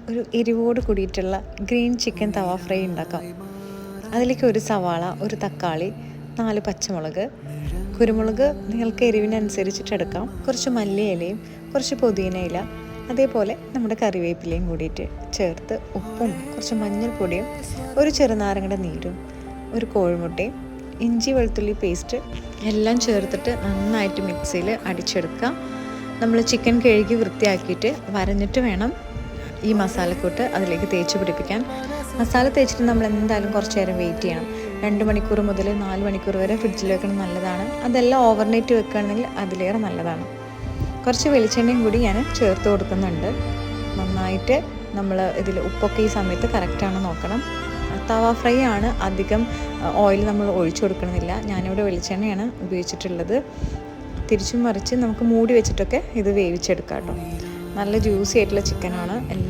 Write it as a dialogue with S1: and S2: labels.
S1: ഒരു എരിവോട് കൂടിയിട്ടുള്ള green chicken തവ fry ഉണ്ടാക്കാം. അതിലേക്ക് ഒരു സവാള, ഒരു തക്കാളി, 4 പച്ചമുളക്, കുരുമുളക് നിങ്ങൾക്ക് എരിവിനനുസരിച്ചിട്ട് എടുക്കാം, കുറച്ച് മല്ലിയിലയും കുറച്ച് പുതിന ഇല, അതേപോലെ നമ്മുടെ കറിവേപ്പിലയും കൂടിയിട്ട് ചേർത്ത് ഉപ്പും കുറച്ച് മഞ്ഞൾപ്പൊടിയും ഒരു ചെറുനാരങ്ങയുടെ നീരും ഒരു കോഴിമുട്ടയും ഇഞ്ചി വെളുത്തുള്ളി പേസ്റ്റ് എല്ലാം ചേർത്തിട്ട് നന്നായിട്ട് മിക്സിയിൽ അടിച്ചെടുക്കുക. നമ്മൾ ചിക്കൻ കഴുകി വൃത്തിയാക്കിയിട്ട് വരഞ്ഞിട്ട് വേണം ഈ മസാലക്കൂട്ട് അതിലേക്ക് തേച്ച് പിടിപ്പിക്കാൻ. മസാല തേച്ചിട്ട് നമ്മൾ എന്തായാലും കുറച്ച് നേരം വെയിറ്റ് ചെയ്യണം. 2 മണിക്കൂർ മുതൽ 4 മണിക്കൂർ വരെ ഫ്രിഡ്ജിൽ വെക്കണം നല്ലതാണ്. അതെല്ലാം ഓവർനൈറ്റ് വെക്കുകയാണെങ്കിൽ അതിലേറെ നല്ലതാണ്. കുറച്ച് വെളിച്ചെണ്ണയും കൂടി ഞാൻ ചേർത്ത് കൊടുക്കുന്നുണ്ട്. നന്നായിട്ട് നമ്മൾ ഇതിൽ ഉപ്പൊക്കെ ഈ സമയത്ത് കറക്റ്റാണ് നോക്കണം. തവ ഫ്രൈ ആണ്, അധികം ഓയിൽ നമ്മൾ ഒഴിച്ചു കൊടുക്കണമെന്നില്ല. ഞാനിവിടെ വെളിച്ചെണ്ണയാണ് ഉപയോഗിച്ചിട്ടുള്ളത്. തിരിച്ചും മറിച്ച് നമുക്ക് മൂടി വെച്ചിട്ടൊക്കെ ഇത് വേവിച്ചെടുക്കാം കേട്ടോ. നല്ല ജ്യൂസി ആയിട്ടുള്ള ചിക്കനാണ്.